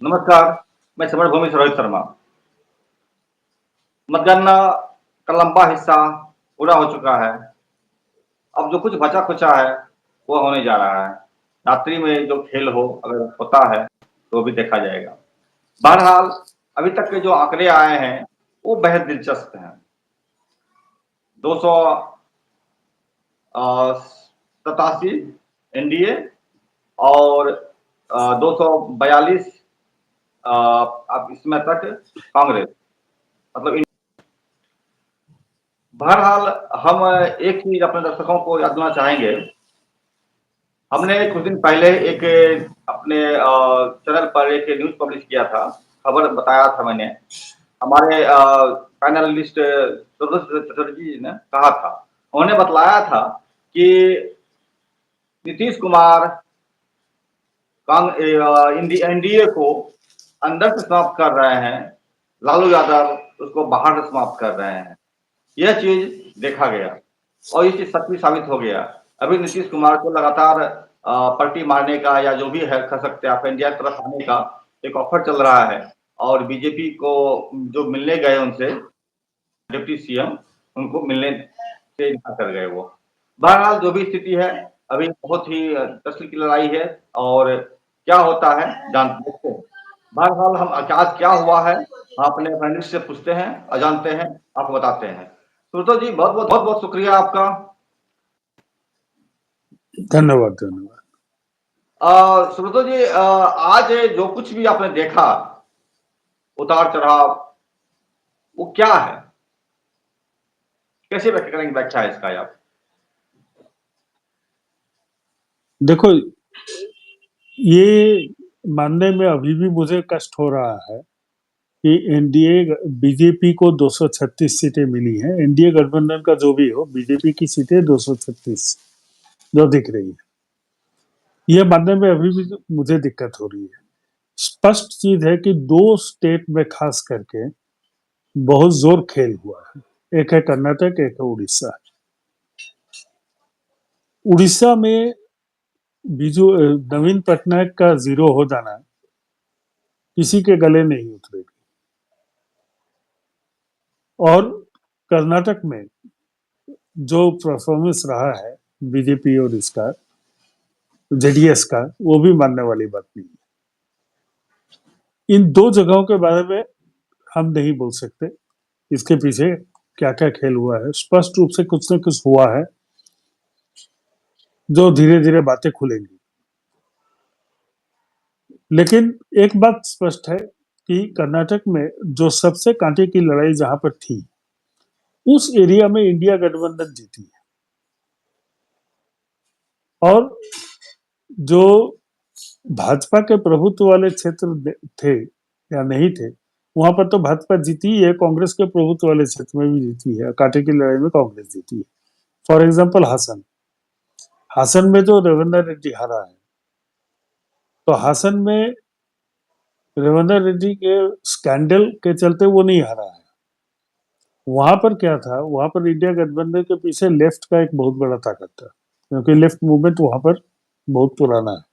नमस्कार, मैं समर भूमि से रोहित शर्मा। मतगणना का लंबा हिस्सा पूरा हो चुका है। अब जो कुछ बचा-खुचा है, वो होने जा रहा है। रात्रि में जो खेल हो अगर होता है, तो भी देखा जाएगा। बहरहाल, अभी तक के जो आंकड़े आए हैं, वो बेहद दिलचस्प हैं। 200 87 एनडीए और 242 अब इसमें तक कांग्रेस। मतलब इन बहरहाल हम एक चीज़ अपने दर्शकों को याद दिलाना चाहेंगे। हमने कुछ दिन पहले एक अपने चैनल पर एक न्यूज़ पब्लिश किया था, खबर बताया था मैंने। हमारे पैनलिस्ट सुब्रत चटर्जी जी ने कहा था, उन्होंने बतलाया था कि नीतीश कुमार एनडीए को अंदर से समाप्त कर रहे हैं, लालू यादव उसको बाहर से समाप्त कर रहे हैं। यह चीज़ देखा गया और ये चीज़ सच भी साबित हो गया। अभी नीतीश कुमार को लगातार पलटी मारने का या जो भी है कह सकते हैं आप इंडिया की तरफ आने का एक ऑफर चल रहा है और बीजेपी को जो मिलने गए उनसे डिप्टी सीएम उनको मिलने से इनकार कर गए वो। बहरहाल जो भी स्थिति है अभी बहुत ही तस्वीर की लड़ाई है और क्या होता है देखते हैं। बहरहाल हम आज क्या हुआ है हम अपने पैनलिस्ट से पूछते हैं और जानते हैं, आपको बताते हैं। सुब्रतो जी बहुत-बहुत शुक्रिया आपका। धन्यवाद, धन्यवाद। सुब्रतो जी आज जो कुछ भी आपने देखा, उतार-चढ़ाव, वो क्या है? कैसे व्याख्या करेंगे व्याख्या है इसका आप? देखो, ये मानने में अभी भी मुझे कष्ट हो रहा है कि एनडीए बीजेपी को 236 सीटें मिली हैं। एनडीए गठबंधन का जो भी हो, बीजेपी की सीटें 236 जो दिख रही है। ये मानने में अभी भी मुझे दिक्कत हो रही है। स्पष्ट चीज है कि दो स्टेट में खास करके बहुत जोर खेल हुआ है। एक है कर्नाटक, एक है उड़ीसा। उड़ीसा में बीजू नवीन पटनायक का जीरो हो जाना किसी के गले नहीं उतरेगी। और कर्नाटक में जो परफॉर्मेंस रहा है बीजेपी और इसका जेडीएस का, वो भी मानने वाली बात नहीं है। इन दो जगहों के बारे में हम नहीं बोल सकते इसके पीछे क्या क्या खेल हुआ है। स्पष्ट रूप से कुछ न कुछ हुआ है जो धीरे धीरे बातें खुलेंगी। लेकिन एक बात स्पष्ट है कि कर्नाटक में जो सबसे कांटे की लड़ाई जहां पर थी, उस एरिया में इंडिया गठबंधन जीती है। और जो भाजपा के प्रभुत्व वाले क्षेत्र थे या नहीं थे, वहां पर तो भाजपा जीती है। कांग्रेस के प्रभुत्व वाले क्षेत्र में भी जीती है। कांटे की लड़ाई में कांग्रेस जीती है। फॉर एग्जाम्पल हासन, हासन में जो रविंदर रेड्डी हारा है, तो हासन में रविंदर रेड्डी के स्कैंडल के चलते वो नहीं हारा है। वहां पर क्या था, वहां पर इंडिया गठबंधन के पीछे लेफ्ट का एक बहुत बड़ा ताकत था, क्योंकि लेफ्ट मूवमेंट वहां पर बहुत पुराना है।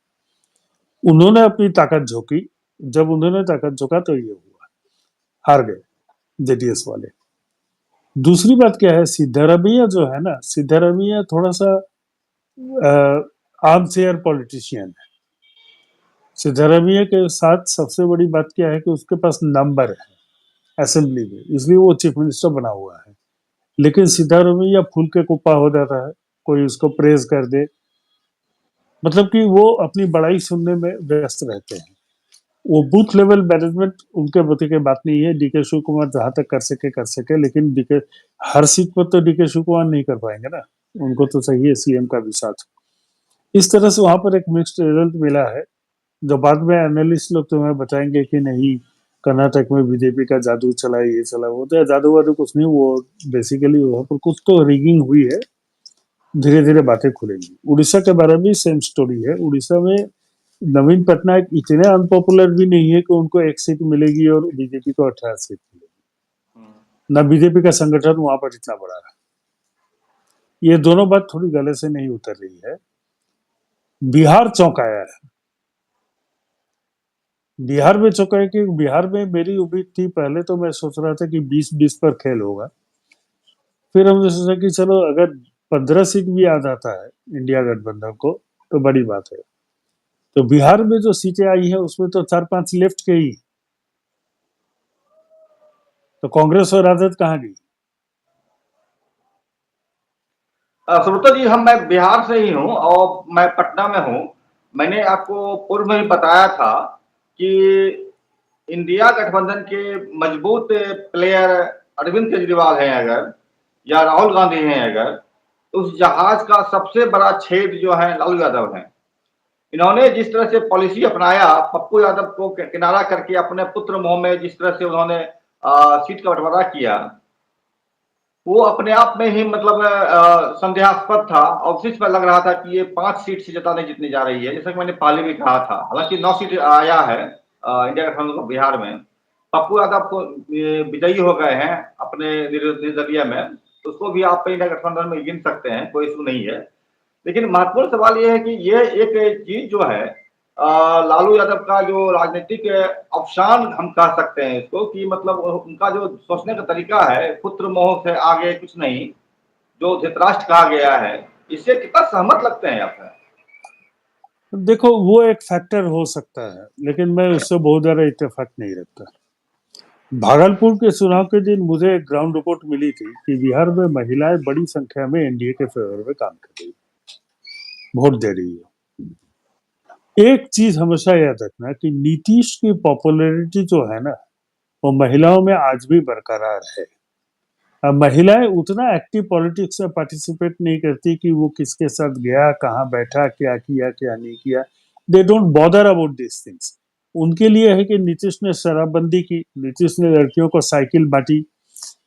उन्होंने अपनी ताकत झोंकी। जब उन्होंने ताकत झोंका तो ये हुआ, हार गए जेडीएस वाले। दूसरी बात क्या है, सिद्धारमैया जो है ना, सिद्धारमैया थोड़ा सा आर्म चेयर पॉलिटिशियन है। सिद्धारमैया के साथ सबसे बड़ी बात क्या है कि उसके पास नंबर है असेंबली में, इसलिए वो चीफ मिनिस्टर बना हुआ है। लेकिन सिद्धारमैया फूल के कुप्पा हो जाता है, कोई उसको प्रेज कर दे, मतलब कि वो अपनी बड़ाई सुनने में व्यस्त रहते हैं। वो बूथ लेवल मैनेजमेंट उनके बते के बात नहीं है। डीके शिव कुमार जहां तक कर सके, लेकिन डीके हर सीट पर तो डीके शिव कुमार नहीं कर पाएंगे ना, उनको तो चाहिए सीएम का भी साथ। इस तरह से वहां पर एक मिक्स्ड रिजल्ट मिला है, जो बाद में एनालिस्ट लोग तुम्हें बताएंगे कि नहीं, कर्नाटक में बीजेपी का जादू चला, ये चला, वो तो जादू वादू कुछ नहीं। वो बेसिकली वहां पर कुछ तो रिगिंग हुई है। धीरे धीरे बातें खुलेंगी। उड़ीसा के बारे में सेम स्टोरी है। उड़ीसा में नवीन पटनायक इतने अनपॉपुलर भी नहीं है कि उनको एक सीट मिलेगी और बीजेपी को 18 सीट मिलेगी। न बीजेपी का संगठन वहां पर इतना बड़ा है। ये दोनों बात थोड़ी गले से नहीं उतर रही है। बिहार चौंकाया है। बिहार में चौका है कि बिहार में मेरी उम्मीद थी, पहले तो मैं सोच रहा था कि 20-20 पर खेल होगा। फिर हमने सोचा कि चलो अगर 15 सीट भी आ जाता है इंडिया गठबंधन को तो बड़ी बात है। तो बिहार में जो सीटें आई है उसमें तो 4-5 लेफ्ट के ही, तो कांग्रेस और राजद कहाँ गई? श्रोता जी, मैं बिहार से ही हूँ और मैं पटना में हूँ। मैंने आपको पूर्व में भी बताया था कि इंडिया गठबंधन के मजबूत प्लेयर अरविंद केजरीवाल हैं अगर, या राहुल गांधी हैं अगर, तो उस जहाज का सबसे बड़ा छेद जो है लालू यादव है। इन्होंने जिस तरह से पॉलिसी अपनाया, पप्पू यादव को किनारा करके अपने पुत्र मोह में जिस तरह से उन्होंने सीट का बंटवारा किया, वो अपने आप में ही मतलब संदेहास्पद था। और उसी पर लग रहा था कि ये 5 सीट से ज्यादा नहीं जीतने जा रही है, जैसा कि मैंने पहले भी कहा था। हालांकि 9 सीट आया है इंडिया गठबंधन को बिहार में। पप्पू यादव को विजयी हो गए हैं अपने निर्दलीय में, तो उसको भी आप इंडिया गठबंधन में गिन सकते हैं, कोई इशू नहीं है। लेकिन महत्वपूर्ण सवाल ये है कि ये एक चीज जो है लालू यादव का जो राजनीतिक अवसान हम कह सकते हैं इसको, कि मतलब उनका जो सोचने का तरीका है, पुत्र मोह से आगे कुछ नहीं, जो धृतराष्ट्र कहा गया है, इससे कितना सहमत लगते हैं आप? देखो वो एक फैक्टर हो सकता है, लेकिन मैं उससे बहुत ज्यादा इत्तेफाक नहीं रखता। भागलपुर के चुनाव के दिन मुझे एक ग्राउंड रिपोर्ट मिली थी कि बिहार में महिलाएं बड़ी संख्या में एनडीए के फेवर में काम कर रही है, वोट दे रही है। एक चीज हमेशा याद रखना कि नीतीश की पॉपुलैरिटी जो है ना, वो महिलाओं में आज भी बरकरार है। अब महिलाएं उतना एक्टिव पॉलिटिक्स में पार्टिसिपेट नहीं करती कि वो किसके साथ गया, कहाँ बैठा, क्या किया क्या नहीं किया। They don't bother about this things. उनके लिए है कि नीतीश ने शराबबंदी की, नीतीश ने लड़कियों को साइकिल बांटी,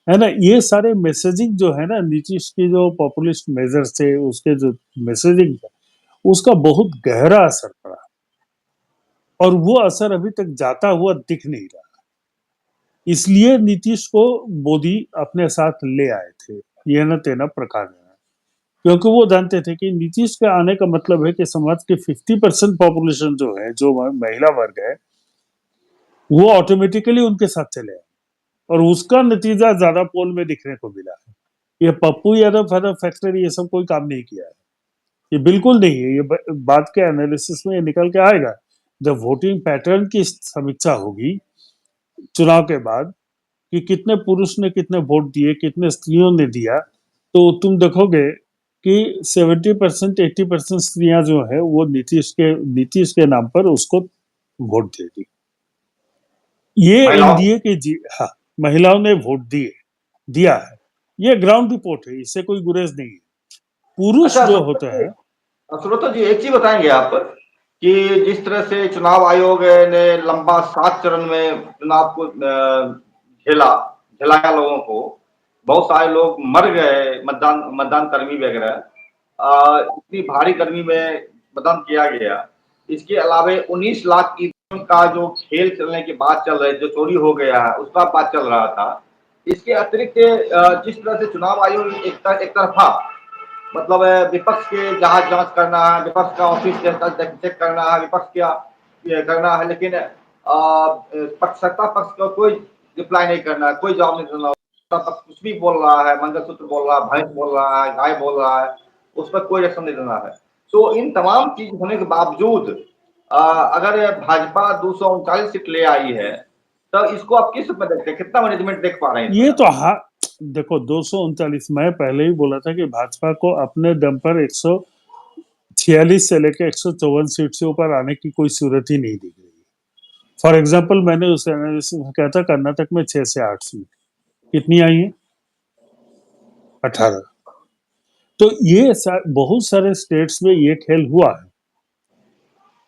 है ना। ये सारे मैसेजिंग जो है ना, नीतीश की जो पॉपुलिस्ट मेजर्स थे उसके जो मैसेजिंग था, उसका बहुत गहरा असर पड़ा। और वो असर अभी तक जाता हुआ दिख नहीं रहा। इसलिए नीतीश को मोदी अपने साथ ले आए थे, ये न तेना प्रकार है। क्योंकि वो जानते थे कि नीतीश के आने का मतलब है कि समाज के 50% पॉपुलेशन जो है, जो महिला वर्ग है, वो ऑटोमेटिकली उनके साथ चले आए। और उसका नतीजा ज्यादा पोल में दिखने को मिला है। ये पप्पू यादव फादर फैक्टर ये सब कोई काम नहीं किया है, ये बिल्कुल नहीं है। ये बात के एनालिसिस में ये निकल के आएगा जब वोटिंग पैटर्न की समीक्षा होगी चुनाव के बाद, कि कितने पुरुष ने कितने वोट दिए, कितने स्त्रियों ने दिया, तो तुम देखोगे कि 70% 80% स्त्रियां जो है वो नीतीश के नाम पर उसको वोट देगी। ये महिलाओं, एनडीए के हाँ, महिलाओं ने वोट दिया है। ये ग्राउंड रिपोर्ट है, इससे कोई गुरेज नहीं है। पुरुष अच्छा जो होता है, श्रोता जी, एक चीज बताएंगे आप कि जिस तरह से चुनाव आयोग ने लंबा 7 चरण में चुनाव को झेलाया लोगों को, बहुत सारे लोग मर गए, मतदान मतदान कर्मी वगैरह, इतनी भारी गर्मी में मतदान किया गया। इसके अलावा 19 लाख ईवीएम का जो खेल चलने की बात चल रही, जो चोरी हो गया है उसका बात चल रहा था। इसके अतिरिक्त जिस तरह से चुनाव आयोग एक तरफा मतलब विपक्ष के जहाज जांच करना है, विपक्ष का ऑफिस चेक करना है, विपक्ष का ये करना है, लेकिन सत्ता पक्ष को कोई रिप्लाई नहीं करना है, कोई जवाब नहीं देना। सत्ता पक्ष कुछ भी बोल रहा है, मंगलसूत्र बोल रहा है, भैंस बोल रहा है, गाय बोल रहा है, उस पर कोई रिएक्शन नहीं देना है। तो इन तमाम चीज होने के बावजूद अगर भाजपा 239 सीट ले आई है, तो इसको आप किस रूप में देखते हैं, कितना मैनेजमेंट देख पा रहे हैं ये इसमें? तो हाँ, देखो 239, मैं पहले ही बोला था कि भाजपा को अपने दम पर 146 से लेकर 154 सीट से ऊपर आने की कोई सूरत ही नहीं दिख रही। फॉर एग्जाम्पल मैंने उस एनालिसिस में कहा था कर्नाटक में 6 से 8 सीट, कितनी आई है? 18। तो ये बहुत सारे स्टेट्स में ये खेल हुआ है।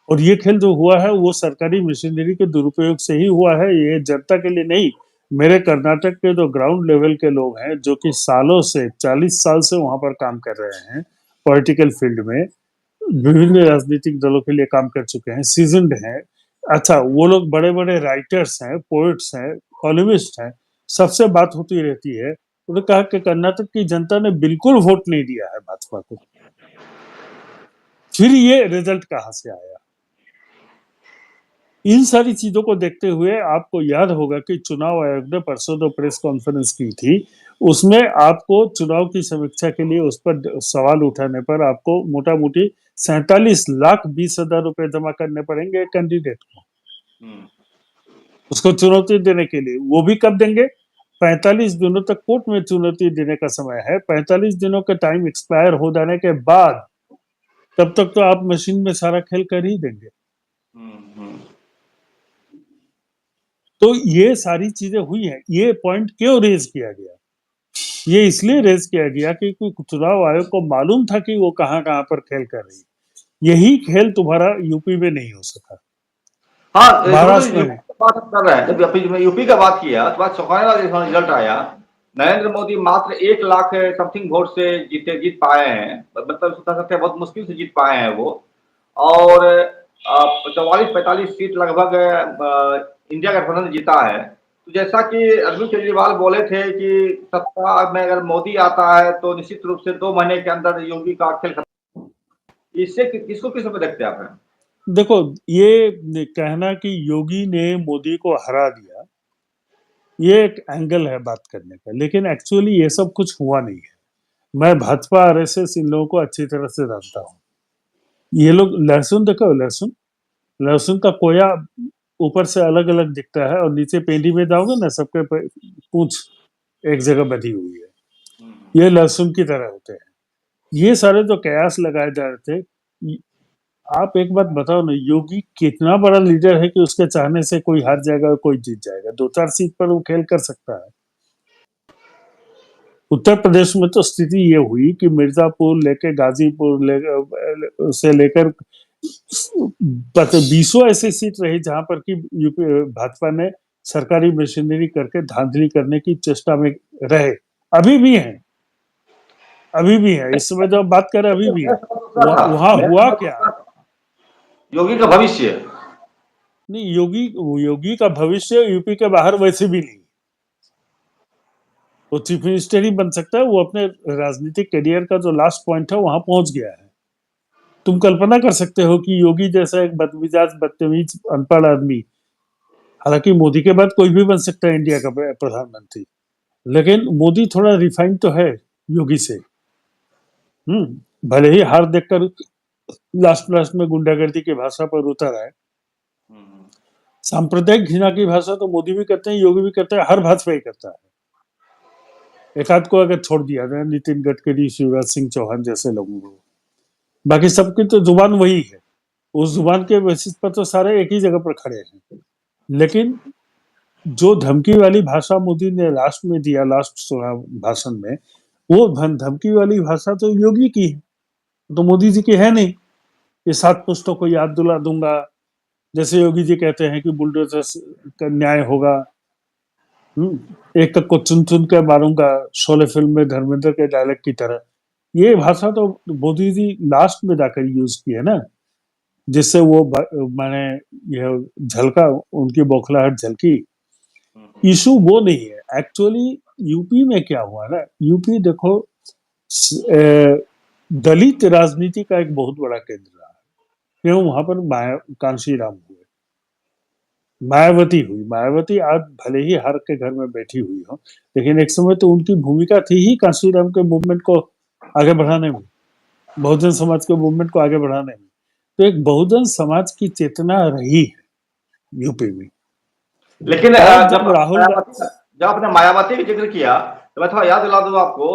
और ये खेल जो हुआ है वो सरकारी मशीनरी के दुरुपयोग से ही हुआ है, ये जनता के लिए नहीं। मेरे कर्नाटक के जो ग्राउंड लेवल के लोग हैं, जो कि सालों से 40 साल से वहां पर काम कर रहे हैं, पॉलिटिकल फील्ड में विभिन्न राजनीतिक दलों के लिए काम कर चुके हैं, सीजन्ड हैं। अच्छा, वो लोग बड़े बड़े राइटर्स हैं, पोएट्स हैं, कॉलमिस्ट हैं, सबसे बात होती रहती है। उन्होंने कहा कि कर्नाटक की जनता ने बिल्कुल वोट नहीं दिया है भाजपा को। फिर ये रिजल्ट कहां से आया? इन सारी चीजों को देखते हुए आपको याद होगा कि चुनाव आयोग ने परसों जो प्रेस कॉन्फ्रेंस की थी, उसमें आपको चुनाव की समीक्षा के लिए उस पर सवाल उठाने पर आपको मोटा मोटी 47,20,000 रुपए जमा करने पड़ेंगे कैंडिडेट को, हम्म, उसको चुनौती देने के लिए। वो भी कब देंगे? 45 दिनों तक कोर्ट में चुनौती देने का समय है। 45 दिनों का टाइम एक्सपायर हो जाने के बाद तब तक तो आप मशीन में सारा खेल कर ही देंगे। हम्म। तो ये सारी चीजें हुई हैं। ये पॉइंट क्यों रेज किया गया? ये इसलिए रेज किया गया कि चुनाव आयोग को मालूम था कि वो कहां कहां पर खेल कर रही है। यही खेल तुम्हारा यूपी में नहीं हो सका, हाँ, इसमें तो महाराष्ट्र में यूपी नहीं। की बात हम कर रहे हैं। जब अभी मैं यूपी का बात किया तो बात चौंकाने वाला इसमें रिजल्ट आया। नरेंद्र मोदी मात्र 1 लाख समथिंग वोट से जीत पाए हैं, मतलब कह सकते हैं बहुत मुश्किल से जीत पाए हैं वो। और 44-45 सीट लगभग इंडिया गठबंधन जीता है। तो जैसा कि अरविंद केजरीवाल बोले थे कि सत्ता में अगर मोदी आता है तो निश्चित रूप से 2 महीने के अंदर योगी का खेल खत्म। इससे किसको किस पे देखते हैं आप? देखो, ये कहना कि योगी ने मोदी को हरा दिया, ये एक एंगल है बात करने का, लेकिन एक्चुअली ये सब कुछ हुआ नहीं है। मैं भाजपा आरएसएस इन लोगों को अच्छी तरह से जानता हूँ। ये लोग लहसुन देखो, लहसुन लहसुन का कोया ऊपर से अलग अलग दिखता है और नीचे पेंडी में जाओगे ना, सबके पूंछ एक जगह बंधी हुई है। ये लहसुन की तरह होते हैं। ये सारे जो कयास लगाए जा रहे थे, आप एक बात बताओ ना, योगी कितना बड़ा लीडर है कि उसके चाहने से कोई हार जाएगा, कोई जीत जाएगा? 2-4 सीट पर वो खेल कर सकता है। उत्तर प्रदेश में तो स्थिति ये हुई कि मिर्जापुर लेके गाजीपुर से लेकर 20 ऐसी सीट रही जहां पर कि यूपी भाजपा ने सरकारी मशीनरी करके धांधली करने की चेष्टा में रहे। अभी भी है, अभी भी है। इस समय जो बात कर रहे हैं अभी भी मेरा है। सवाल दूसरा था। वहां मेरा हुआ सवाल क्या? दूसरा था। योगी का भविष्य। नहीं, योगी योगी का भविष्य यूपी के बाहर वैसे भी नहीं। वो चीफ मिनिस्टर ही बन सकता है। वो अपने राजनीतिक करियर का जो लास्ट पॉइंट है वहां पहुंच गया है। तुम कल्पना कर सकते हो कि योगी जैसा एक बदमिजाज बदतमीज अनपढ़ आदमी, हालांकि मोदी के बाद कोई भी बन सकता है इंडिया का प्रधानमंत्री, लेकिन मोदी थोड़ा रिफाइंड तो है योगी से। भले ही हार देखकर लास्ट लास्ट में गुंडागर्दी की भाषा पर उतर आए। सांप्रदायिक घृणा की भाषा तो मोदी भी करते हैं, योगी भी करते हैं, हर भाजपा ही करता है। एक आध को अगर छोड़ दिया जाए, नितिन गडकरी, शिवराज सिंह चौहान जैसे लोगों को, बाकी सबकी तो जुबान वही है। उस जुबान के बेसिस पर तो सारे एक ही जगह पर खड़े हैं। लेकिन जो धमकी वाली भाषा मोदी ने लास्ट में दिया, लास्ट भाषण में, वो धमकी वाली भाषा तो योगी की है, तो मोदी जी की है नहीं। ये 7 पुस्तों को याद दिला दूंगा, जैसे योगी जी कहते हैं कि बुलडोजर का न्याय होगा। एक को चुन चुन के मारूंगा, शोले फिल्म में धर्मेंद्र के डायलॉग की तरह। ये भाषा तो मोदी जी लास्ट में जाकर यूज की है ना, जिससे वो माने यह झलका, उनकी बौखलाहट झलकी। इशू वो नहीं है एक्चुअली। यूपी में क्या हुआ ना, यूपी देखो, दलित राजनीति का एक बहुत बड़ा केंद्र रहा है। क्यों? वहां पर कांशी राम हुए, मायावती हुई। मायावती आज भले ही हर के घर में बैठी हुई हो, लेकिन एक समय तो उनकी भूमिका थी ही कांशीराम के मूवमेंट को आगे बढ़ाने में, बहुजन समाज के मूवमेंट को आगे बढ़ाने में। तो एक बहुजन समाज की चेतना रही है यूपी में। लेकिन और जब राहुल जब आपने मायावती का जिक्र किया तो मैं थोड़ा याद दिला दूं आपको,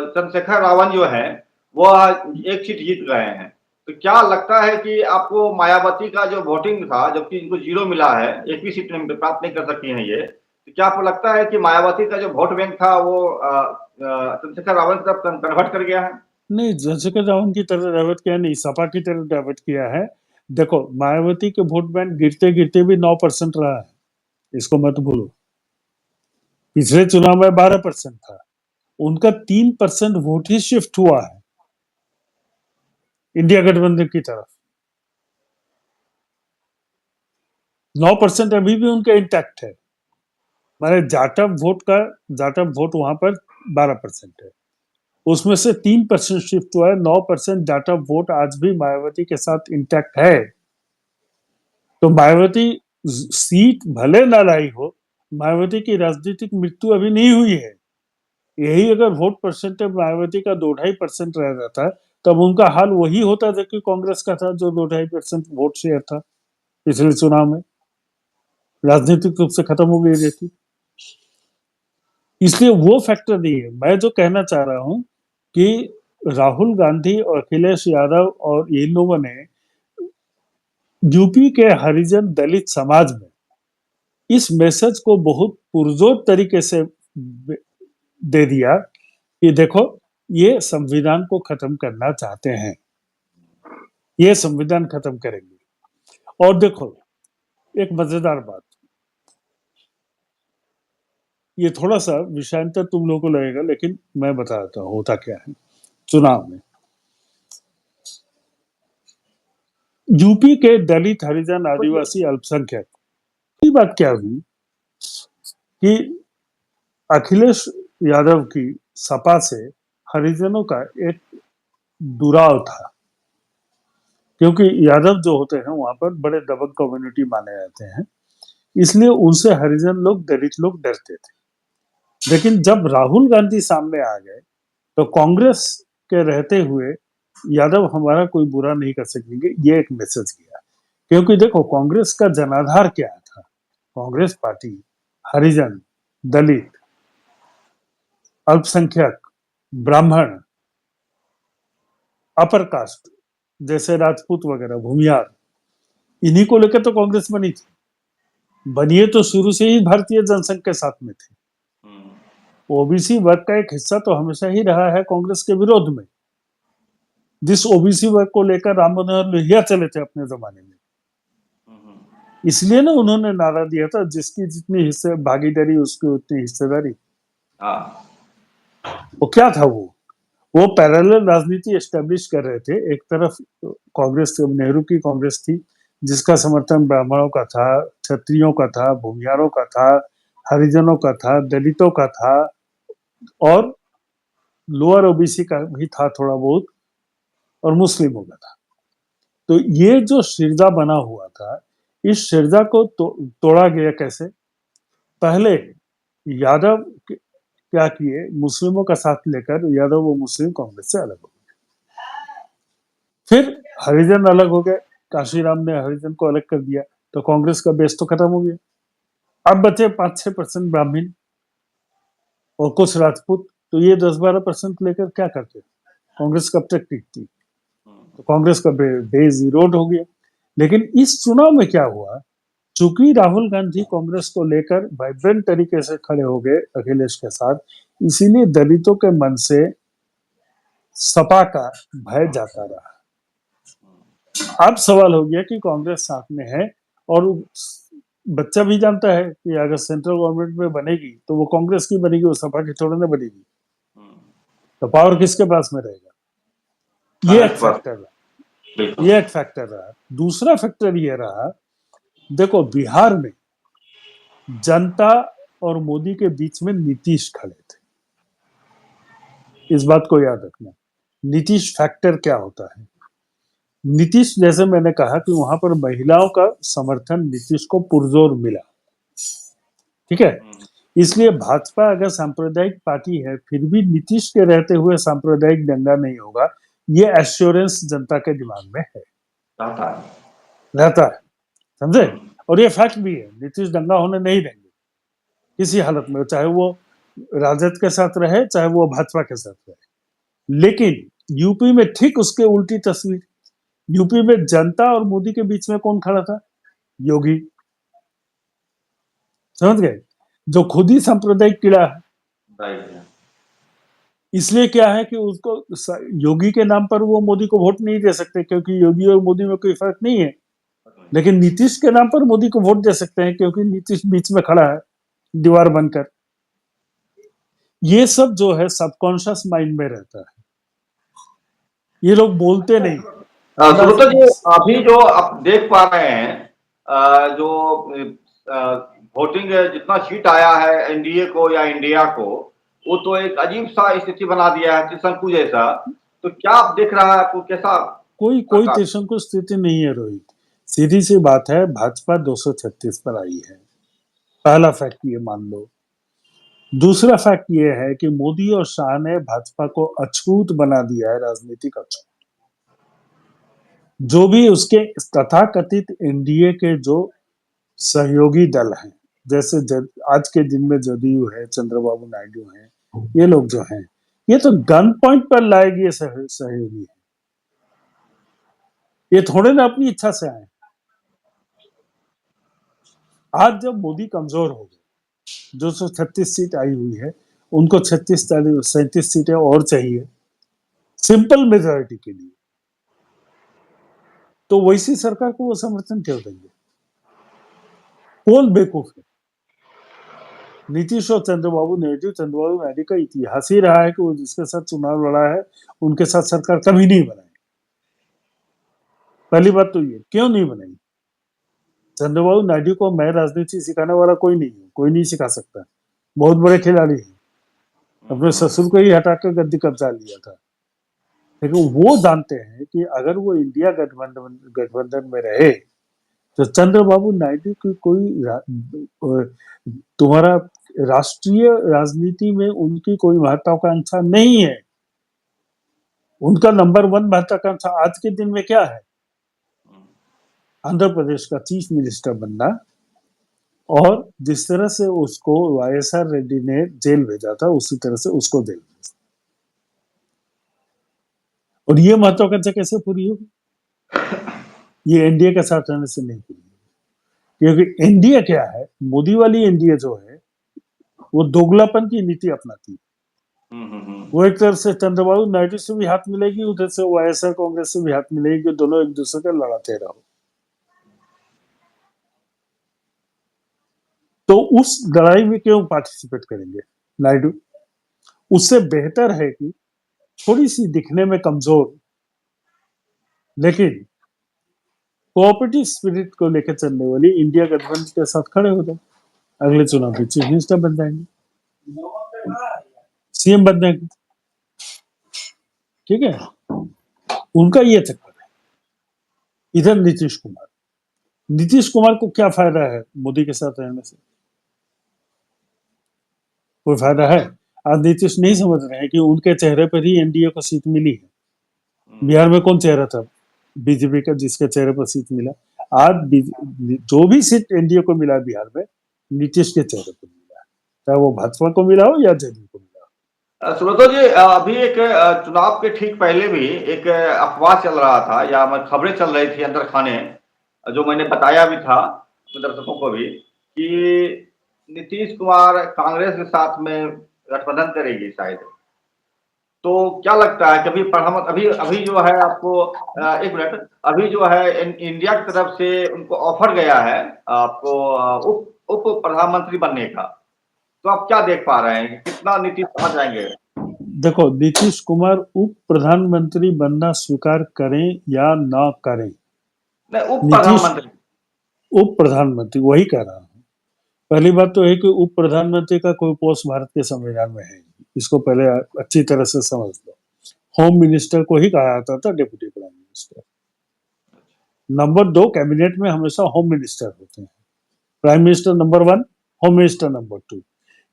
चंद्रशेखर रावण जो है वो एक सीट जीत गए हैं। तो क्या लगता है कि आपको मायावती का जो वोटिंग था, जबकि इनको 0 मिला है, एक भी सीट प्राप्त नहीं कर सकती हैं ये, तो क्या आपको लगता है कि मायावती का जो वोट बैंक था वो चंद्रशेखर रावण की तरफ कन्वर्ट कर गया है? नहीं, चंद्रशेखर रावण की तरह डाइवर्ट किया नहीं, सपा की तरह डाइवर्ट किया है। देखो, मायावती के वोट बैंक गिरते गिरते भी 9% रहा है, इसको मत भूलो। पिछले चुनाव में 12% था। उनका 3% वोट ही शिफ्ट हुआ है इंडिया गठबंधन की तरफ। 9% अभी भी उनका इंटैक्ट है। माने जाटव वोट वहां पर 12% है, उसमें से 3% शिफ्ट हुआ है। 9% जाटव वोट आज भी मायावती के साथ इंटैक्ट है। तो मायावती सीट भले ना लाई हो, मायावती की राजनीतिक मृत्यु अभी नहीं हुई है। यही अगर वोट परसेंटेज मायावती का 2-2.5% रह जाता, तब उनका हाल वही होता जो कि कांग्रेस का था, जो 2-2.5% वोट शेयर था पिछले चुनाव में, राजनीतिक रूप से खत्म हो गई रहती। इसलिए वो फैक्टर नहीं है। मैं जो कहना चाह रहा हूं कि राहुल गांधी और अखिलेश यादव और इन लोगों ने यूपी के हरिजन दलित समाज में इस मैसेज को बहुत पुरजोर तरीके से दे दिया कि देखो, ये संविधान को खत्म करना चाहते हैं, ये संविधान खत्म करेंगे। और देखो, एक मजेदार बात, ये थोड़ा सा विषयांतर तुम लोगों को लगेगा, लेकिन मैं बता देता हूँ होता क्या है। चुनाव में यूपी के दलित, हरिजन, आदिवासी, अल्पसंख्यक की बात क्या हुई कि अखिलेश यादव की सपा से हरिजनों का एक दुराव था, क्योंकि यादव जो होते हैं वहां पर बड़े दबंग कम्युनिटी माने जाते हैं, इसलिए उनसे हरिजन लोग, दलित लोग डरते थे। लेकिन जब राहुल गांधी सामने आ गए तो कांग्रेस के रहते हुए यादव हमारा कोई बुरा नहीं कर सकेंगे, ये एक मैसेज गया। क्योंकि देखो, कांग्रेस का जनाधार क्या था? कांग्रेस पार्टी हरिजन, दलित, अल्पसंख्यक, ब्राह्मण, अपर कास्ट जैसे राजपूत वगैरह, भूमियार, इन्हीं को लेकर तो कांग्रेस बनी थी। बनिए तो शुरू से ही भारतीय जनसंघ के साथ में थे। ओबीसी वर्ग का एक हिस्सा तो हमेशा ही रहा है कांग्रेस के विरोध में। जिस ओबीसी वर्ग को लेकर राम मनोहर लोहिया चले थे अपने जमाने में, इसलिए ना उन्होंने नारा दिया था, जिसकी जितनी हिस्से भागीदारी उसकी उतनी हिस्सेदारी। वो क्या था? वो पैरेलल राजनीति एस्टेब्लिश कर रहे थे। एक तरफ कांग्रेस, नेहरू की कांग्रेस थी, जिसका समर्थन ब्राह्मणों का था, क्षत्रियों का था, भूमियारों का था, हरिजनों का था, दलितों का था, और लोअर ओबीसी का भी था थोड़ा बहुत, और मुस्लिमों का था। तो ये जो शिरजा बना हुआ था, इस शिरजा को तोड़ा गया कैसे? पहले यादव क्या किए, मुस्लिमों का साथ लेकर यादव वो मुस्लिम कांग्रेस से अलग हो गए। फिर हरिजन अलग हो गए, काशीराम ने हरिजन को अलग कर दिया, तो कांग्रेस का बेस तो खत्म हो गया। अब बचे 5-6% ब्राह्मण और कुछ राजपूत, तो ये 10-12% लेकर क्या करते? कांग्रेस कब तक टिकती? तो कांग्रेस का बेस इरोड हो गया। लेकिन इस चुनाव में क्या हुआ, चूंकि राहुल गांधी कांग्रेस को लेकर वाइब्रेंट तरीके से खड़े हो गए अखिलेश के साथ, इसीलिए दलितों के मन से सपा का भय जाता रहा। अब सवाल हो गया कि कांग्रेस साथ में है, और बच्चा भी जानता है कि अगर सेंट्रल गवर्नमेंट में बनेगी तो वो कांग्रेस की बनेगी, वो सपा की थोड़ी ना बनेगी। तो पावर किसके पास में रहेगा? ये एक फैक्टर रहा। ये एक फैक्टर रहा। दूसरा फैक्टर ये रहा, देखो बिहार में जनता और मोदी के बीच में नीतीश खड़े थे। इस बात को याद रखना। नीतीश फैक्टर क्या होता है? नीतीश, जैसे मैंने कहा कि वहां पर महिलाओं का समर्थन नीतीश को पुरजोर मिला, ठीक है। इसलिए भाजपा अगर सांप्रदायिक पार्टी है, फिर भी नीतीश के रहते हुए सांप्रदायिक दंगा नहीं होगा, ये एश्योरेंस जनता के दिमाग में है, रहता है, समझे? और ये फैक्ट भी है, नीतीश दंगा होने नहीं देंगे किसी हालत में, चाहे वो राजद के साथ रहे, चाहे वो भाजपा के साथ रहे। लेकिन यूपी में ठीक उसके उल्टी तस्वीर। यूपी में जनता और मोदी के बीच में कौन खड़ा था? योगी, समझ गए? जो खुद ही सांप्रदायिक कीड़ा है। इसलिए क्या है कि उसको, योगी के नाम पर वो मोदी को वोट नहीं दे सकते, क्योंकि योगी और मोदी में कोई फर्क नहीं है। लेकिन नीतीश के नाम पर मोदी को वोट दे सकते हैं, क्योंकि नीतीश बीच में खड़ा है दीवार बनकर। ये सब जो है सबकॉन्शियस माइंड में रहता है, ये लोग बोलते नहीं। श्रोता जी, अभी जो आप देख पा रहे हैं, जो वोटिंग जितना सीट आया है एनडीए को या इंडिया को, वो तो एक अजीब सा स्थिति बना दिया है, त्रिशंकु जैसा। तो क्या आप देख रहा है, आपको कैसा? कोई त्रिशंकु स्थिति नहीं है रोहित। सीधी सी बात है, भाजपा 236 पर आई है। पहला फैक्ट ये मान लो। दूसरा फैक्ट ये है कि मोदी और शाह ने भाजपा को अछूत बना दिया है, राजनीतिक अछूत। जो भी उसके तथाकथित एनडीए के जो सहयोगी दल हैं, जैसे आज के दिन में जदयू है, चंद्रबाबू नायडू है, ये लोग जो हैं, ये तो गन पॉइंट पर लाए गए सहयोगी है। ये थोड़े ना अपनी इच्छा से आए। आज जब मोदी कमजोर हो गए, 236 सीट आई हुई है, उनको 37 सीटें और चाहिए सिंपल मेजोरिटी के लिए, तो वैसी सरकार को वो समर्थन क्यों देंगे? कौन बेवकूफ है? नीतीश और चंद्रबाबू नायडू का इतिहास ही रहा है कि वो जिसके साथ चुनाव लड़ा है उनके साथ सरकार कभी नहीं बनाई। पहली बात तो ये, क्यों नहीं बनाई? चंद्रबाबू नायडू को मैं राजनीति सिखाने वाला कोई नहीं हूँ, कोई नहीं सिखा सकता। बहुत बड़े खिलाड़ी हैं, अपने ससुर को ही हटाकर गद्दी कब्जा लिया था। लेकिन वो जानते हैं कि अगर वो इंडिया गठबंधन में रहे तो चंद्रबाबू नायडू की तुम्हारा राष्ट्रीय राजनीति में उनकी कोई महत्वाकांक्षा नहीं है। उनका नंबर 1 महत्वाकांक्षा आज के दिन में क्या है? आंध्र प्रदेश का चीफ मिनिस्टर बनना, और जिस तरह से उसको वाईएसआर रेड्डी ने जेल भेजा था उसी तरह से उसको जेल भेजा। और ये महत्वाकांक्षा कैसे पूरी होगी? ये एनडीए के साथ रहने से नहीं पूरी होगी। क्योंकि एनडीए क्या है, मोदी वाली एनडीए जो है वो दोगलापन की नीति अपनाती है। वो एक तरह से चंद्रबाबू नायडू से भी हाथ मिलेगी, उधर से वाईएसआर कांग्रेस से भी हाथ मिलेगी कि दोनों एक दूसरे को लड़ाते रहो। तो उस लड़ाई में क्यों पार्टिसिपेट करेंगे नायडू? उससे बेहतर है कि थोड़ी सी दिखने में कमजोर लेकिन कोऑपरेटिव स्पिरिट को लेकर चलने वाली इंडिया गठबंधन के साथ खड़े हो जाए, अगले चुनाव में चीफ मिनिस्टर बन जाएंगे, सीएम बन जाएंगे। ठीक है, उनका ये चक्कर है। इधर नीतीश कुमार को क्या फायदा है मोदी के साथ रहने से? कोई फायदा है? आज नीतीश नहीं समझ रहे हैं कि उनके चेहरे पर ही एनडीए को सीट मिली है। बिहार में कौन चेहरा था बीजेपी का जिसके चेहरे पर सीट मिला? आज जो भी सीट एनडीए को मिला बिहार में, नीतीश के चेहरे पर मिला, चाहे वो भाजपा को मिला हो या जदयू को मिला। सुब्रतो जी, अभी एक चुनाव के ठीक पहले भी एक अफवाह चल रहा था या खबरें चल रही थी अंदर खाने, जो मैंने बताया भी था दर्शकों को भी, कि नीतीश कुमार कांग्रेस के साथ में गठबंधन करेगी शायद। तो क्या लगता है, कभी अभी अभी जो है आपको एक मिनट, अभी जो है इंडिया की तरफ से उनको ऑफर गया है आपको उप प्रधानमंत्री बनने का, तो आप क्या देख पा रहे हैं, कितना नीतीश कहाँ जाएंगे? देखो, नीतीश कुमार उप प्रधानमंत्री बनना स्वीकार करें या ना करें, नहीं, नीतीश उप प्रधानमंत्री, वही कह रहा हूँ। पहली बात तो है कि उप प्रधानमंत्री का कोई पोस्ट भारत के संविधान में है, इसको पहले अच्छी तरह से समझ लो। होम मिनिस्टर को ही कहा जाता था deputy prime minister. Number 2, cabinet में हमेशा होम मिनिस्टर होते हैं। Prime minister number 1, home minister number 2।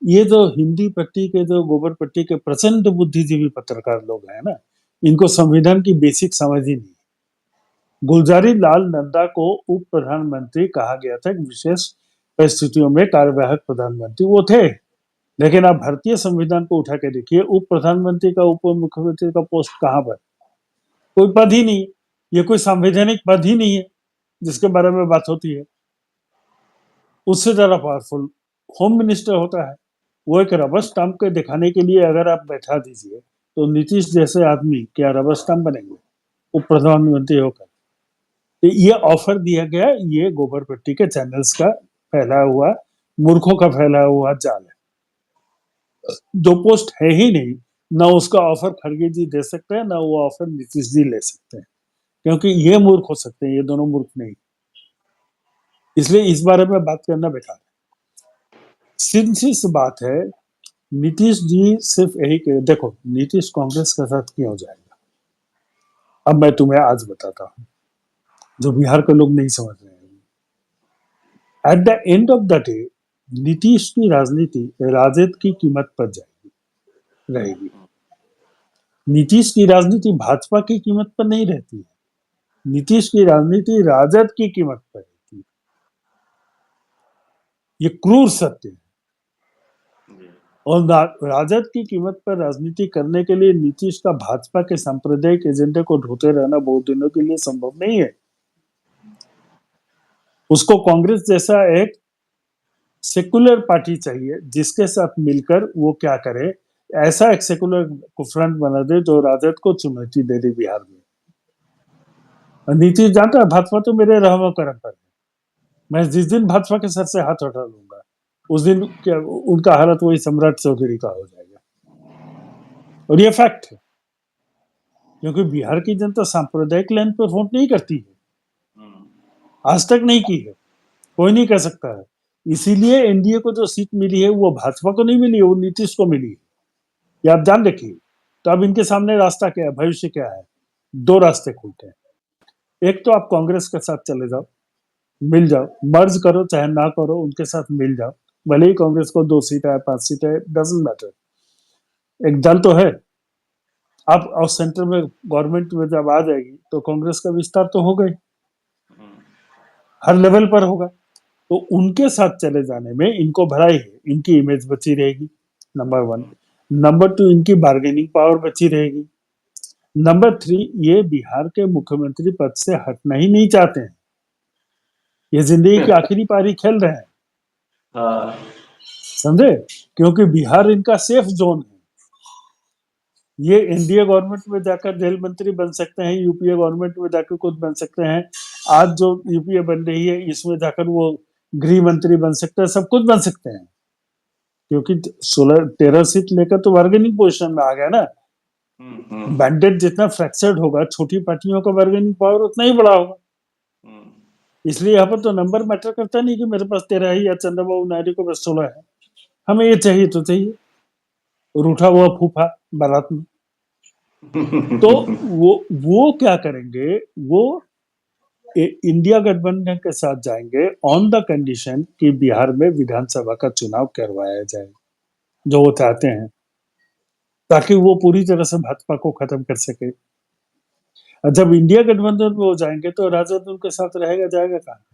ये जो हिंदी पट्टी के, जो गोबर पट्टी के प्रचंड बुद्धिजीवी पत्रकार लोग हैं ना, इनको संविधान की बेसिक समझ ही नहीं। गुलजारी लाल नंदा को उप प्रधानमंत्री कहा गया था, विशेष परिस्थितियों में कार्यवाहक प्रधानमंत्री वो थे। लेकिन आप भारतीय संविधान को उठा के देखिए, उप प्रधानमंत्री का, उप मुख्यमंत्री का पोस्ट कहां पर? कोई पद ही नहीं है। ये कोई संवैधानिक पद ही नहीं है जिसके बारे में बात होती है। उससे ज्यादा पावरफुल होम मिनिस्टर होता है। वो एक रबर स्टाम्प के दिखाने के लिए अगर आप बैठा दीजिए तो नीतीश जैसे आदमी क्या रबर स्टाम्प बनेंगे उप प्रधानमंत्री होकर? तो ये ऑफर दिया गया, ये गोबर पट्टी के चैनल्स का फैला हुआ, मूर्खों का फैला हुआ जाल है। जो पोस्ट है ही नहीं, ना उसका ऑफर खड़गे जी दे सकते हैं, ना वो ऑफर नीतीश जी ले सकते हैं, क्योंकि ये मूर्ख हो सकते हैं, ये दोनों मूर्ख नहीं। इसलिए इस बारे में बात करना बेकार है। सीधी सी बात है, नीतीश जी सिर्फ यही कह, देखो नीतीश कांग्रेस के साथ क्यों जाएगा, अब मैं तुम्हें आज बताता हूँ। जो बिहार के लोग नहीं समझ रहे हैं। At the end of the day Nitish की राजनीति राजद की कीमत पर रहेगी। नीतीश की राजनीति भाजपा की कीमत पर नहीं रहती है, नीतीश की राजनीति राजद की कीमत पर रहती है। ये क्रूर सत्य है। और राजद की कीमत पर राजनीति करने के लिए नीतीश का भाजपा के सांप्रदायिक एजेंडे को ढोते रहना बहुत दिनों के लिए संभव नहीं है। उसको कांग्रेस जैसा एक सेकुलर पार्टी चाहिए जिसके साथ मिलकर वो क्या करे, ऐसा एक सेकुलर को फ्रंट बना दे जो राजद को चुनौती दे दे बिहार में। नीतीश जानता है भाजपा तो मेरे रहमो करम पर है, मैं जिस दिन भाजपा के सर से हाथ उठा लूंगा उस दिन क्या उनका हालत वही सम्राट चौधरी का हो जाएगा। और ये फैक्ट है, क्योंकि बिहार की जनता सांप्रदायिक लाइन पर वोट नहीं करती है, आज तक नहीं की है, कोई नहीं कह सकता है। इसीलिए एनडीए को जो सीट मिली है वो भाजपा को नहीं मिली है, वो नीतीश को मिली है, ये आप जान रखिए। तो अब इनके सामने रास्ता क्या है, भविष्य क्या है? दो रास्ते खुलते हैं। एक तो आप कांग्रेस के साथ चले जाओ, मिल जाओ, मर्ज करो चाहे ना करो, उनके साथ मिल जाओ, भले ही कांग्रेस को 2 सीट है 5 सीट है, डजंट मैटर, एक दल तो है। अब और सेंटर में गवर्नमेंट में जब आ जाएगी तो कांग्रेस का विस्तार तो हो गई, हर लेवल पर होगा, तो उनके साथ चले जाने में इनको भलाई है, इनकी इमेज बची रहेगी, नंबर 1। नंबर 2, इनकी बार्गेनिंग पावर बची रहेगी। नंबर 3, ये बिहार के मुख्यमंत्री पद से हटना ही नहीं चाहते हैं, ये जिंदगी की आखिरी पारी खेल रहे हैं, समझे? क्योंकि बिहार इनका सेफ जोन है। ये एनडीए गवर्नमेंट में जाकर जेल मंत्री बन सकते हैं, यूपीए गवर्नमेंट में जाकर कुछ बन सकते हैं, आज जो यूपीए बन रही है इसमें जाकर वो गृह मंत्री बन सकते हैं, सब कुछ बन सकते हैं, क्योंकि 13 सीट लेकर तो बार्गेनिंग पोजिशन में आ गया ना। मैंडेट जितना फ्रैक्चर्ड होगा, छोटी पार्टियों का बार्गेनिंग पावर उतना ही बड़ा होगा। इसलिए यहाँ पर तो नंबर मैटर करता नहीं कि मेरे पास 13 है या चंद्रबाबू नायडू को बस 16 है, हमें ये चाहिए तो चाहिए, और उठा हुआ फूफा बारात में। तो वो क्या करेंगे, वो इंडिया गठबंधन के साथ जाएंगे ऑन द कंडीशन कि बिहार में विधानसभा का चुनाव करवाया जाए, जो वो चाहते हैं, ताकि वो पूरी तरह से भाजपा को खत्म कर सके। जब इंडिया गठबंधन में हो जाएंगे तो राजद उनके साथ रहेगा, जाएगा कहाँ?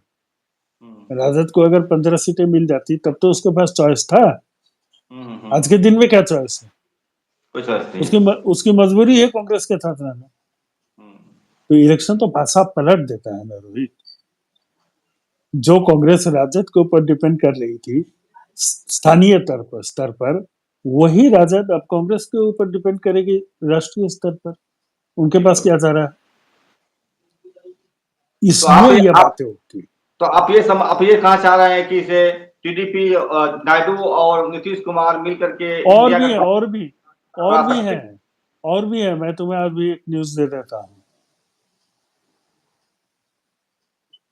राजद को अगर 15 सीटें मिल जाती तब तो उसके पास चॉइस था, आज के दिन में क्या चॉइस है? उसकी मजबूरी है कांग्रेस के साथ रहना। तो इलेक्शन तो भाषा पलट देता है ना रोहित। जो कांग्रेस राजद के ऊपर डिपेंड कर रही थी स्थानीय स्तर पर, वही राजद अब कांग्रेस के ऊपर डिपेंड करेगी राष्ट्रीय स्तर पर। उनके पास क्या जा रहा है, इसलिए ये बातें होती। तो आप ये कहा चाह रहे हैं कि इसे टीडीपी, नायडू और नीतीश कुमार मिलकर के और भी है, मैं तुम्हें अभी एक न्यूज दे देता हूँ।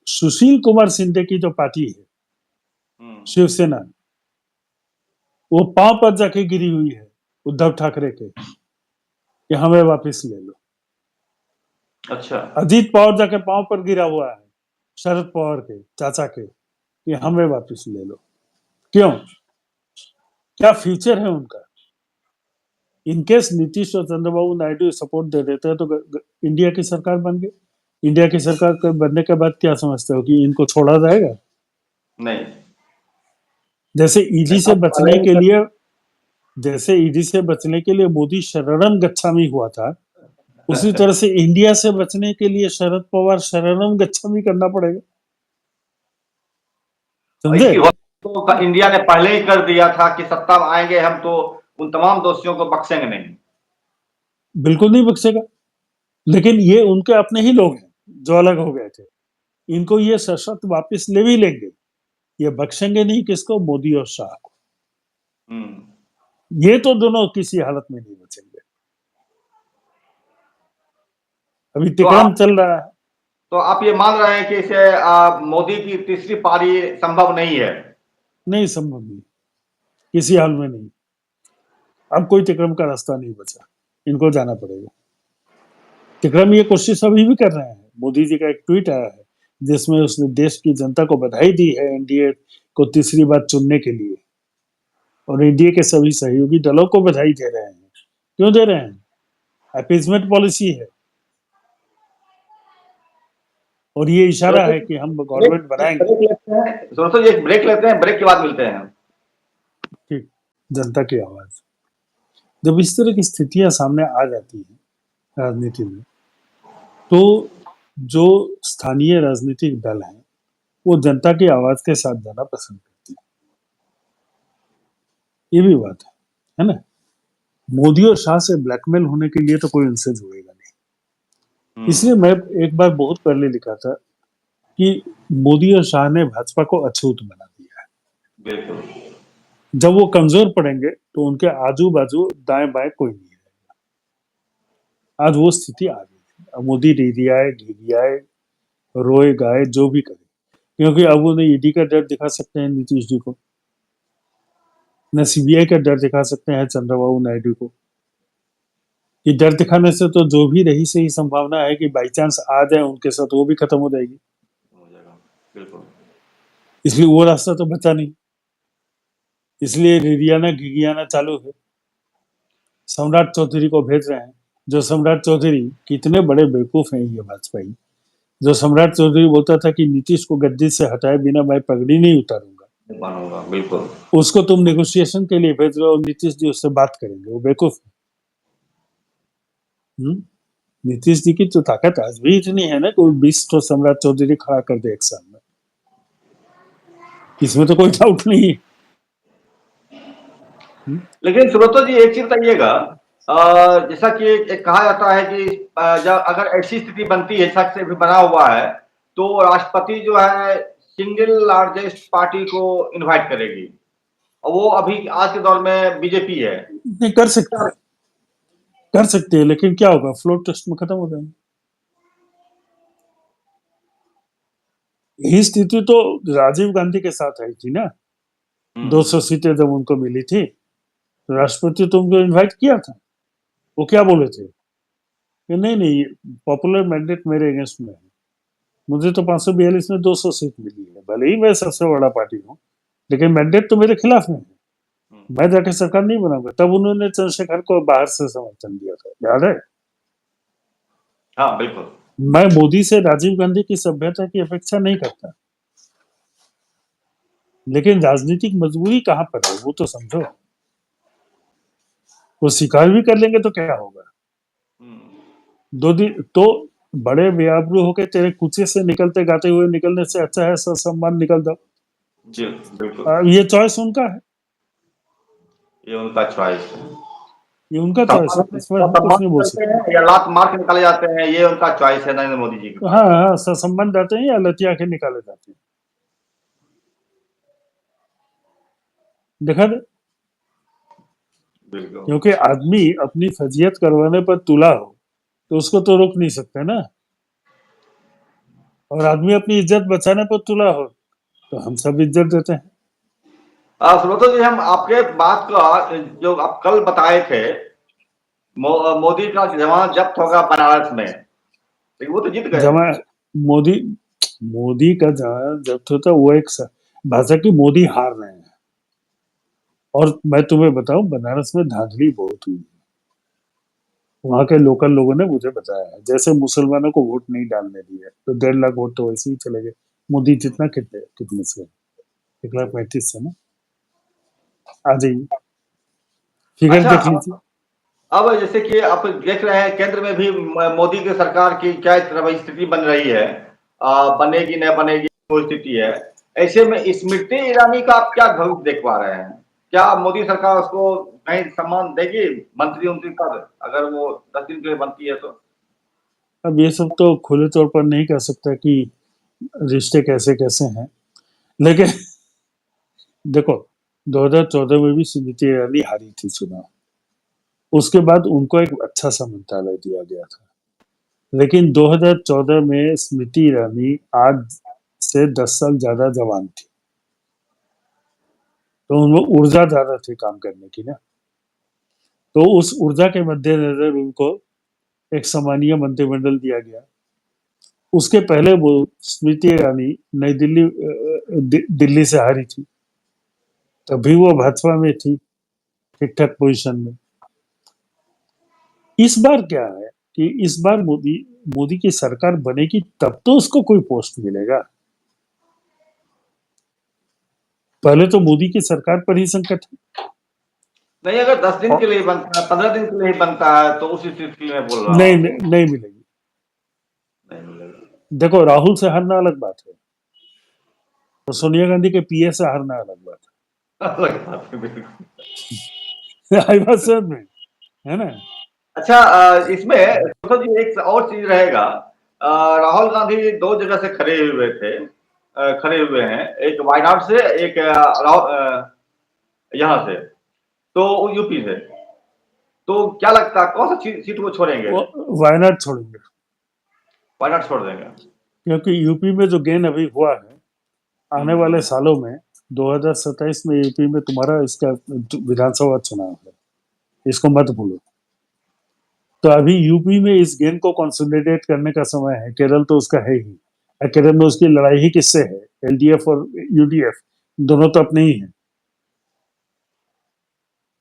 सुशील कुमार शिंदे की जो पार्टी है शिवसेना, वो पांव पर जाके गिरी हुई है उद्धव ठाकरे के कि हमें वापस ले लो। अच्छा, अजीत पवार जाके पांव पर गिरा हुआ है शरद पवार के चाचा के कि हमें वापस ले लो। क्यों? क्या फ्यूचर है उनका? इनकेस नीतीश और चंद्रबाबू नायडू सपोर्ट दे देते हैं तो इंडिया की सरकार बन गई। इंडिया की सरकार के बनने के बाद क्या समझते हो कि इनको छोड़ा जाएगा? नहीं। जैसे ईडी से बचने के लिए मोदी शरणम गच्छामी हुआ था, उसी तरह से इंडिया से बचने के लिए शरद पवार शरणम गच्छामी करना पड़ेगा, समझे? तो इंडिया ने पहले ही कर दिया था कि सत्ता में आएंगे हम तो उन तमाम दोषियों को बख्शेंगे नहीं। बिल्कुल नहीं बख्शेगा, लेकिन ये उनके अपने ही लोग हैं जो अलग हो गए थे, इनको ये सशक्त वापस ले भी लेंगे, ये बख्शेंगे नहीं किसको? मोदी और शाह को। ये तो दोनों किसी हालत में नहीं बचेंगे। अभी तिकड़म चल रहा है। तो आप ये मान रहे हैं कि इसे मोदी की तीसरी पारी संभव नहीं है? नहीं, संभव नहीं, किसी हाल में नहीं। अब कोई तिकड़म का रास्ता नहीं बचा, इनको जाना पड़ेगा। तिकड़म ये कोशिश अभी भी कर रहे हैं। मोदी जी का एक ट्वीट आया है जिसमें उसने देश की जनता को बधाई दी है एनडीए को तीसरी बार चुनने के लिए, और एनडीए के सभी सहयोगी दलों को बधाई दे रहे हैं। क्यों दे रहे हैं? अपीजमेंट पॉलिसी है, और ये इशारा है कि हम गवर्नमेंट बनाएंगे। ब्रेक लेते हैं दोस्तों, एक ब्रेक लेते हैं, ब्रेक के बाद मिलते हैं। ठीक, जनता की आवाज। जब इस तरह की स्थितियां सामने आ जाती हैं राजनीति में, तो जो स्थानीय राजनीतिक दल हैं वो जनता की आवाज के साथ जाना पसंद करते हैं। ये भी बात है ना? मोदी और शाह से ब्लैकमेल होने के लिए तो कोई उनसे जुड़ेगा नहीं। इसलिए मैं एक बार बहुत पहले लिखा था कि मोदी और शाह ने भाजपा को अछूत बना दिया है। बिल्कुल। जब वो कमजोर पड़ेंगे तो उनके आजू बाजू दाएं बाएं कोई नहीं रहेगा। आज वो स्थिति आ गई है। अब मोदी रिरियाए, घिघियाए, रोए गाए, जो भी करे, क्योंकि अब उन्हें ईडी का डर दिखा सकते हैं नीतीश जी को, न सीबीआई का डर दिखा सकते हैं चंद्रबाबू नायडू को। कि डर दिखाने से तो जो भी रही सही संभावना है कि बाई चांस आ जाए उनके साथ, वो भी खत्म हो जाएगी। हो जाएगा, बिल्कुल। इसलिए वो रास्ता तो बचा नहीं, इसलिए रिरियाना घिघियाना चालू है। सम्राट चौधरी को भेज रहे हैं। जो सम्राट चौधरी, कितने बड़े बेवकूफ हैं ये वाजपेयी। जो सम्राट चौधरी बोलता था कि नीतीश को गद्दी से हटाए बिना मैं पगड़ी नहीं उतारूंगा, मानूंगा, बिल्कुल। उसको तुम नेगोशिएशन के लिए भेज रहे हो, नीतीश जी उससे बात करेंगे, वो बेवकूफ है। नीतीश जी की तो ताकत आज भी इतनी है ना, कोई 20 तो सम्राट चौधरी खड़ा कर दे एक साल में, इसमें तो कोई डाउट नहीं है। लेकिन सुब्रतो जी एक चीज बताइएगा, जैसा कि एक कहा जाता है कि जब अगर ऐसी स्थिति बनती है, सच से भी बना हुआ है, तो राष्ट्रपति जो है सिंगल लार्जेस्ट पार्टी को इनवाइट करेगी, और वो अभी आज के दौर में बीजेपी है। नहीं कर सकते हैं, लेकिन क्या होगा, फ्लोर टेस्ट में खत्म हो जाएंगे। यही स्थिति तो राजीव गांधी के साथ आई थी ना। 200 सीटें जब उनको मिली थी तो राष्ट्रपति तो उनको इनवाइट किया था। वो क्या बोले थे कि नहीं, पॉपुलर मैंडेट मेरे अगेंस्ट में है, मुझे तो 542 में 200 सीट मिली है, भले ही मैं सबसे बड़ा पार्टी हूँ, लेकिन मैंडेट तो मेरे खिलाफ में है, मैं जाके सरकार नहीं बनाऊंगा। तब उन्होंने चंद्रशेखर को बाहर से समर्थन दिया था, याद है? हाँ, बिल्कुल। मैं मोदी से राजीव गांधी की सभ्यता की अपेक्षा नहीं करता, लेकिन राजनीतिक मजबूरी कहाँ पर है वो तो समझो। वो स्वीकार भी कर लेंगे तो क्या होगा? 2 दिन तो बड़े बेआबरू होके तेरे कुचे से निकलते गाते हुए निकलने से अच्छा है ससम्मान निकल जाओ। जी, बिल्कुल। ये चॉइस उनका है, ये उनका चॉइस है। ये उनका चॉइस है, इस पर हम कुछ नहीं बोल सकते। हैं या लात मार के निकाले जाते हैं, ये उनका चॉइस है नरेंद्र मोदी जी के पास। हाँ, ससम्मान जाते हैं या लतिया के निकाले जाते हैं, देखा दे। बिल्कुल। क्योंकि आदमी अपनी फजीयत करवाने पर तुला हो तो उसको तो रोक नहीं सकते ना, और आदमी अपनी इज्जत बचाने पर तुला हो तो हम सब इज्जत देते हैं। सुब्रतो जी, हम आपके बात का जो आप कल बताए थे, मोदी का जमानत जब्त होगा बनारस में, लेकिन वो तो जीत गए। मोदी मोदी का जमानत जब्त होता, वो एक भाषा की मोदी हार रहे हैं। और मैं तुम्हें बताऊं, बनारस में धांधली बहुत हुई। वहां के लोकल लोगों ने मुझे बताया है, जैसे मुसलमानों को वोट नहीं डालने दिए तो 1.5 लाख वोट तो वैसे ही चले गए। मोदी जितना कितने से 1,35,000 से ना, आ जाइए फिगर अच्छा, देख लीजिए। अब जैसे कि आप देख रहे हैं केंद्र में भी मोदी की सरकार की क्या स्थिति बन रही है, बनेगी न बनेगी वो स्थिति है। ऐसे में स्मृति ईरानी का आप क्या भविष्य देख पा रहे हैं? क्या मोदी सरकार उसको कहीं सम्मान देगी, मंत्री पद, अगर वो 10 दिन के लिए बनती है तो? अब ये सब तो खुले तौर पर नहीं कह सकता कि रिश्ते कैसे कैसे हैं, लेकिन देखो 2014 में भी स्मृति ईरानी हारी थी चुनाव, उसके बाद उनको एक अच्छा सा मंत्रालय दिया गया था, लेकिन 2014 में स्मृति ईरानी आज से 10 साल ज्यादा जवान थी, तो उनमें ऊर्जा ज्यादा थी काम करने की ना, तो उस ऊर्जा के मद्देनजर उनको एक सामान्य मंत्रिमंडल दिया गया। उसके पहले वो स्मृति ईरानी नई दिल्ली दिल्ली से हारी थी, तभी वो भाजपा में थी, ठीक ठाक पोजीशन में। इस बार क्या है कि इस बार मोदी मोदी की सरकार बनेगी तब तो उसको कोई पोस्ट मिलेगा। पहले तो मोदी की सरकार पर ही संकट है। नहीं, अगर 10 दिन और के लिए बनता है, 15 दिन के लिए ही बनता है, तो उस स्थिति में बोल रहा नहीं हूँ। नहीं, नहीं मिलेगी। नहीं मिलेगा। देखो, राहुल से हारना अलग बात है, तो सोनिया गांधी के पीए से हारना अलग बात अलग बात है, बिल्कुल। है। आई बात समझ में, है ना? अच्छा, इसमें तो जी एक और चीज रहेगा। राहुल गांधी 2 जगह से खड़े हुए थे, खड़े हुए हैं, एक वायनाड से, एक यहाँ से, तो यूपी से। तो क्या लगता है कौन सा सीट वो छोड़ेंगे? वो वायनाड छोड़ेंगे, वायनाड छोड़ देंगे। क्योंकि यूपी में जो गेन अभी हुआ है, आने वाले हम्म, सालों में 2027 में यूपी में तुम्हारा इसका विधानसभा चुनाव है, इसको मत भूलो। तो अभी यूपी में इस गेम को कंसोलिडेट करने का समय है। केरल तो उसका है ही, और केरल में उसकी लड़ाई ही किससे है? एलडीएफ और यूडीएफ दोनों तो अपने ही हैं,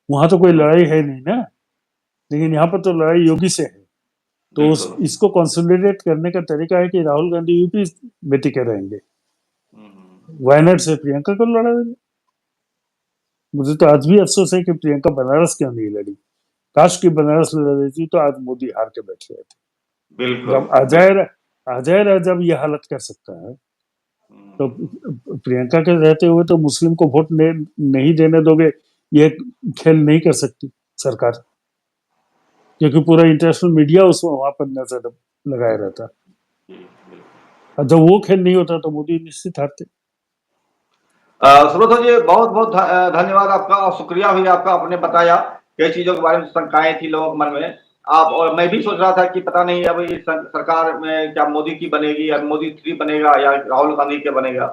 वहां तो कोई लड़ाई है नहीं ना। लेकिन यहाँ पर तो लड़ाई योगी से है। तो उस बिल्कुल। इसको कंसोलिडेट करने का तरीका है कि राहुल गांधी यूपी में टिके रहेंगे, वायनाड से प्रियंका को लड़ा देंगे। मुझे तो आज भी अफसोस है कि प्रियंका बनारस क्यों नहीं लड़ी। काश की बनारस लड़ रही थी तो आज मोदी हार के बैठ रहे थे। बिल्कुल, जब बिल्कुल। अजय जब ये हालत कर सकता है, तो हम्म, प्रियंका के रहते हुए तो मुस्लिम को वोट नहीं देने दोगे, ये खेल नहीं कर सकती सरकार, क्योंकि पूरा इंटरनेशनल मीडिया उसमें वहां पर नजर लगाया रहता। और जब वो खेल नहीं होता तो मोदी निश्चित हारते। सुब्रत जी, बहुत बहुत धन्यवाद आपका, और शुक्रिया भी आपका, आपने बताया कई चीजों के बारे में, शंकाएं थी लोगों के मन में। आप और मैं भी सोच रहा था कि पता नहीं अब इस सरकार में क्या मोदी की बनेगी, या मोदी 3 बनेगा, या राहुल गांधी के बनेगा।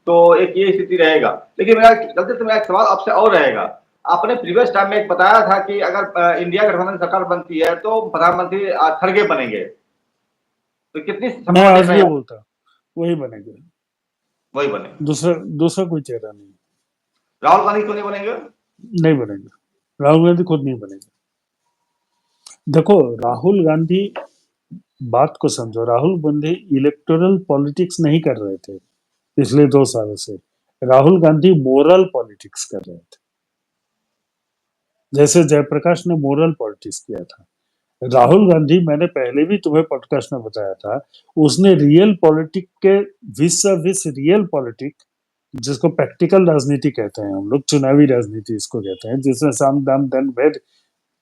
तो एक ये स्थिति रहेगा। लेकिन मेरा जल्दी से मेरा एक सवाल आपसे और रहेगा। आपने प्रीवियस टाइम में एक बताया था कि अगर इंडिया गठबंधन सरकार बनती है तो प्रधानमंत्री खड़गे बनेंगे, तो कितनी मैं संभावना देख आज रहे भी हैं आप? बोलता वही बनेगा, वही बने। दूसरा दूसरा कोई चेहरा नहीं। राहुल गांधी क्यों नहीं बनेंगे? नहीं बनेगा, राहुल गांधी खुद नहीं बनेगा। देखो, राहुल गांधी, बात को समझो, राहुल गांधी इलेक्टोरल पॉलिटिक्स नहीं कर रहे थे पिछले 2 सालों से। राहुल गांधी मोरल पॉलिटिक्स कर रहे थे, जैसे जयप्रकाश ने मोरल पॉलिटिक्स किया था। राहुल गांधी, मैंने पहले भी तुम्हें पॉडकास्ट में बताया था, उसने रियल पॉलिटिक के विस विस रियल पॉलिटिक, जिसको प्रैक्टिकल राजनीति कहते हैं हम लोग, चुनावी राजनीति इसको कहते हैं, जिसमें साम दाम दंड भेद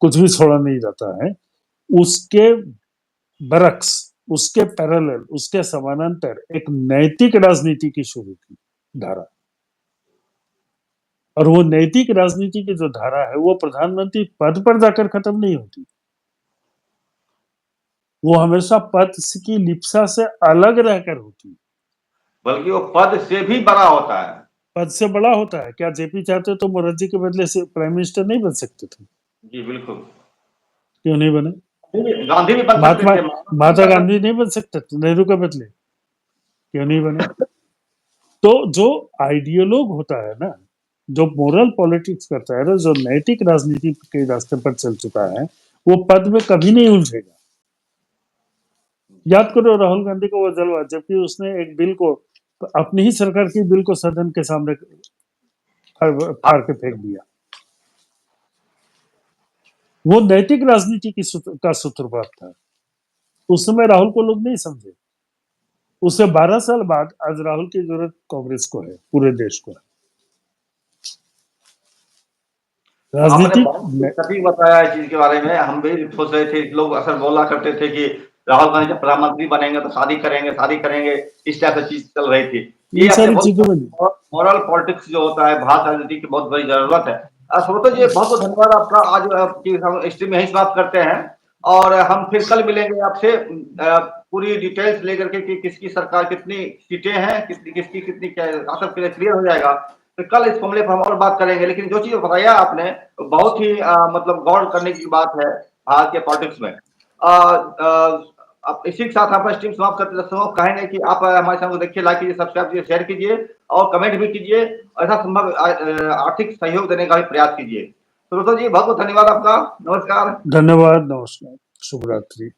कुछ भी छोड़ा नहीं जाता है, उसके बरक्स, उसके पैरेलल, उसके समानांतर एक नैतिक राजनीति की शुरू की धारा। और वो नैतिक राजनीति की जो धारा है वो प्रधानमंत्री पद पर जाकर खत्म नहीं होती, वो हमेशा पद की लिप्सा से अलग रहकर होती है। बल्कि वो पद से भी बड़ा होता है। पद से बड़ा होता है। क्या जेपी चाहते तो मोरारजी के बदले से प्राइम मिनिस्टर नहीं बन सकते थे? जी, बिल्कुल। क्यों नहीं बने? गांधी भी बन सकते महात्मा थे, भी महात्मा बन सकते गांधी नहीं बन सकते थे नेहरू के बदले? क्यों नहीं बने? तो जो आइडियोलॉग होता है ना, जो मोरल पॉलिटिक्स करता है ना, जो नैतिक राजनीति के रास्ते पर चल चुका है, वो पद में कभी नहीं उलझेगा। याद करो राहुल गांधी को वो जलवा, जबकि उसने एक बिल को, अपनी ही सरकार की बिल को सदन के सामने फाड़ के फेंक दिया। वो नैतिक राजनीति की का सूत्रपात था। उस समय राहुल को लोग नहीं समझे। उससे 12 साल बाद आज राहुल की जरूरत कांग्रेस को है, पूरे देश को है। आपने राजनीतिक बहुत ही सटीक बताया इस चीज के बारे में। हम भी सोच रहे थे, लोग अक्सर बोला करते थे कि राहुल गांधी जब प्रधानमंत्री बनेंगे तो शादी करेंगे, इस टाइप से चीज चल रही थी। ये इन आपने सारी चीजों में बहुत मॉरल पॉलिटिक्स जो होता है, भारत राजनीति की बहुत बड़ी जरूरत है। श्रोता जी, बहुत बहुत धन्यवाद आपका। आज की हम स्ट्रीम यही समाप्त करते हैं, और हम फिर कल मिलेंगे आपसे पूरी डिटेल्स लेकर के कि किसकी सरकार, कितनी सीटें हैं, किसकी किसकी कितनी, सब क्लियर हो जाएगा। तो कल इस मामले पर हम और बात करेंगे। लेकिन जो चीज बताया आपने बहुत ही मतलब गौर करने की बात है भारत के पॉलिटिक्स में। अब इसी के साथ आप स्ट्रीम समाप्त करते दोस्तों, कहेंगे कि आप हमारे चैनल को देखिए, लाइक कीजिए, सब्सक्राइब कीजिए, शेयर कीजिए और कमेंट भी कीजिए, ऐसा संभव आर्थिक सहयोग देने का भी प्रयास कीजिए। तो दोस्तों जी बहुत बहुत धन्यवाद आपका, नमस्कार। धन्यवाद, नमस्कार, शुभ रात्रि।